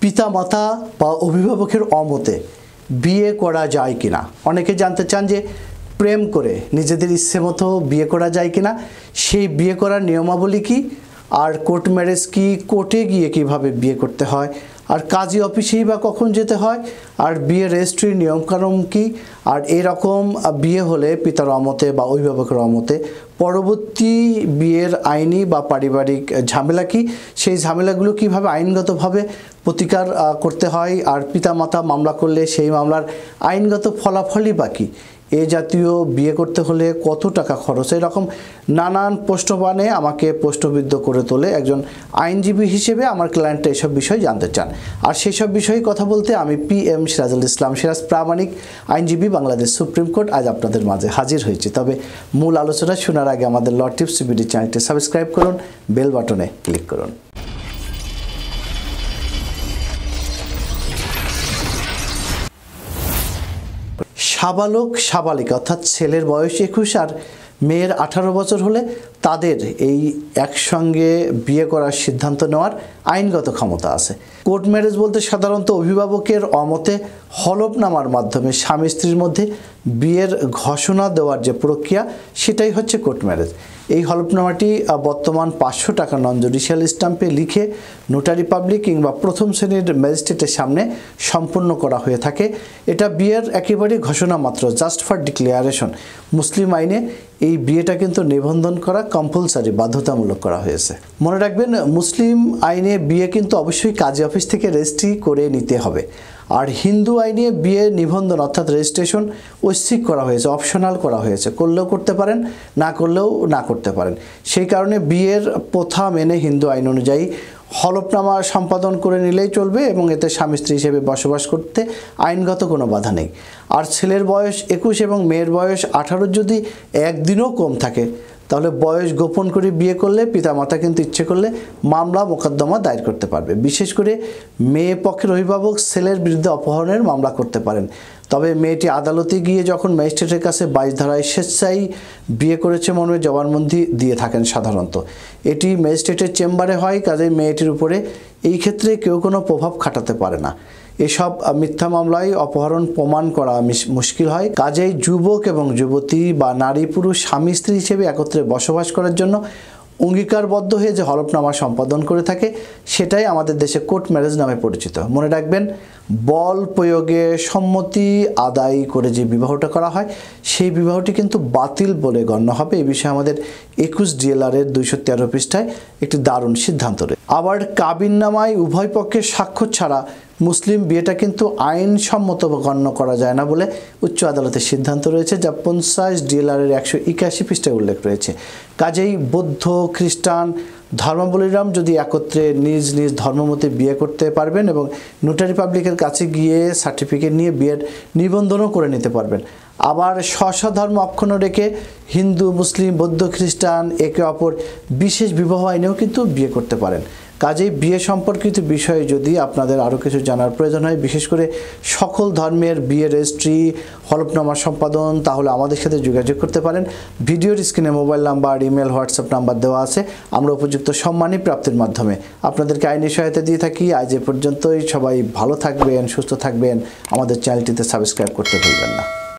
পিতামাতা বা অভিভাবকের অমতে বিয়ে করা যায় কিনা। অনেকে জানতে চান যে প্রেম করে নিজেদের ইচ্ছে মতো বিয়ে করা যায় কিনা, সেই বিয়ে করার নিয়মাবলী কি, আর কোর্ট ম্যারেজ কি, কোর্টে গিয়ে কিভাবে বিয়ে করতে হয়, আর কাজী অফিসেই বা কখন যেতে হয়, আর বিয়ের রেজিস্ট্রির নিয়মকানুন কি, আর এরকম বিয়ে হলে পিতার অমতে বা অভিভাবকের অমতে পরবর্তী বিয়ের আইনি বা পারিবারিক ঝামেলা কি, সেই ঝামেলাগুলো কিভাবে আইনগতভাবে প্রতিকার করতে হয়, আর পিতামাতা মামলা করলে সেই মামলার আইনগত ফলাফলই বা কী, এ জাতীয় বিয়ে করতে হলে কত টাকা খরচ, এরকম নানান প্রশ্নবাণে আমাকে প্রশ্নবিদ্ধ করে তোলে একজন আইনজীবী হিসেবে। আমার ক্লায়েন্টরা এসব বিষয় জানতে চান, আর সেসব বিষয়ে কথা বলতে আমি PM সিরাজুল ইসলাম সিরাজ, প্রামাণিক আইনজীবী, বাংলাদেশ সুপ্রিম কোর্ট, আজ আপনাদের মাঝে হাজির হয়েছি। তবে মূল আলোচনা শোনার আগে আমাদের ল টিপস বিডি চ্যানেলটি সাবস্ক্রাইব করুন, বেল বাটনে ক্লিক করুন। সাবালক সাবালিকা অর্থাৎ ছেলের বয়স 21 আর মেয়ের 18 বছর হলে তাদের এই একসঙ্গে বিয়ে করার সিদ্ধান্ত নেওয়ার আইনগত ক্ষমতা আছে। কোর্ট ম্যারেজ বলতে সাধারণত অভিভাবকের অমতে হলফনামার মাধ্যমে স্বামী স্ত্রীর মধ্যে বিয়ের ঘোষণা দেওয়ার যে প্রক্রিয়া, সেটাই হচ্ছে কোর্ট ম্যারেজ। এই হলফনামাটি বর্তমান 500 টাকা নন জুডিশিয়াল স্ট্যাম্পে লিখে নোটারি পাবলিক কিংবা প্রথম শ্রেণীর ম্যাজিস্ট্রেটের সামনে সম্পন্ন করা হয়ে থাকে। এটা বিয়ের একেবারে ঘোষণা মাত্র, জাস্ট ফর ডিক্লারেশন। মুসলিম আইনে এই বিয়েটা কিন্তু নিবন্ধন করা কম্পালসারি, বাধ্যতামূলক করা হয়েছে। মনে রাখবেন, মুসলিম আইনে বিয়ে কিন্তু অবশ্যই কাজী অফিস থেকে রেজিস্ট্রি করে নিতে হবে, আর হিন্দু আইনে বিয়ে নিবন্ধন অর্থাৎ রেজিস্ট্রেশন ঐচ্ছিক করা হয়েছে, অপশনাল করা হয়েছে। করলেও করতে পারেন, না করলেও না করতে পারেন। সেই কারণে বিয়ের প্রথা মেনে হিন্দু আইন অনুযায়ী হলফনামা সম্পাদন করে নিলেই চলবে এবং এতে স্বামী স্ত্রী হিসেবে বসবাস করতে আইনগত কোনো বাধা নেই। আর ছেলের বয়স 21 এবং মেয়ের বয়স 18 যদি একদিনও কম থাকে, তাহলে বয়স গোপন করে বিয়ে করলে পিতামাতা কিন্তু ইচ্ছে করলে মামলা মোকদ্দমা দায়ের করতে পারবে। বিশেষ করে মেয়ে পক্ষের অভিভাবক ছেলের বিরুদ্ধে অপহরণের মামলা করতে পারেন। তবে মেয়েটি আদালতে গিয়ে যখন ম্যাজিস্ট্রেটের কাছে 22 ধারায় স্বেচ্ছায় বিয়ে করেছে মর্মে জবানবন্দি দিয়ে থাকেন সাধারণত। এটি ম্যাজিস্ট্রেটের চেম্বারে হয়, কাজেই মেয়েটির উপরে এই ক্ষেত্রে কেউ কোনো প্রভাব খাটাতে পারে না। এসব মিথ্যা মামলায় অপহরণ প্রমাণ করা মুশকিল হয়। কাজেই যুবক এবং যুবতী বা নারী পুরুষ স্বামী স্ত্রী হিসেবে একত্রে বসবাস করার জন্য অঙ্গীকারবদ্ধ হয়ে যে হলফনামা সম্পাদন করে থাকে, সেটাই আমাদের দেশে কোর্ট ম্যারেজ নামে পরিচিত। মনে রাখবেন, বল প্রয়োগে সম্মতি আদায় করে যে বিবাহটা করা হয়, সেই বিবাহটি কিন্তু বাতিল বলে গণ্য হবে। এই বিষয়ে আমাদের 21 DLR-এর 213 পৃষ্ঠায় একটি দারুণ সিদ্ধান্ত রয়েছে। আবার কাবিননামায় উভয় পক্ষের স্বাক্ষর ছাড়া মুসলিম বিয়েটা কিন্তু আইনসম্মত গণ্য করা যায় না বলে উচ্চ আদালতের সিদ্ধান্ত রয়েছে, যা 50 DLR-এর 181 পৃষ্ঠায় উল্লেখ রয়েছে। কাজেই বৌদ্ধ, খ্রিস্টান ধর্মাবলম্বীরাম যদি একত্রে নিজ নিজ ধর্মমতে বিয়ে করতে পারবেন এবং নোটারি পাবলিকের কাছে গিয়ে সার্টিফিকেট নিয়ে বিয়ের নিবন্ধনও করে নিতে পারবেন। আবার স্ব ধর্ম অক্ষুণ্ণ রেখে হিন্দু, মুসলিম, বৌদ্ধ, খ্রিস্টান একে অপর বিশেষ বিবাহ আইনেও কিন্তু বিয়ে করতে পারেন। কাজেই বিয়ে সম্পর্কিত বিষয়ে যদি আপনাদের আরও কিছু জানার প্রয়োজন হয়, বিশেষ করে সকল ধর্মের বিয়ে রেজিস্ট্রি, হলফনামা সম্পাদন, তাহলে আমাদের সাথে যোগাযোগ করতে পারেন। ভিডিওর স্ক্রিনে mobile number, email, WhatsApp number দেওয়া আছে। আমরা উপযুক্ত সম্মানী প্রাপ্তির মাধ্যমে আপনাদেরকে আইনি সহায়তা দিয়ে থাকি। আজ এ পর্যন্তই। সবাই ভালো থাকবেন, সুস্থ থাকবেন। আমাদের চ্যানেলটিতে সাবস্ক্রাইব করতে ভুলবেন না।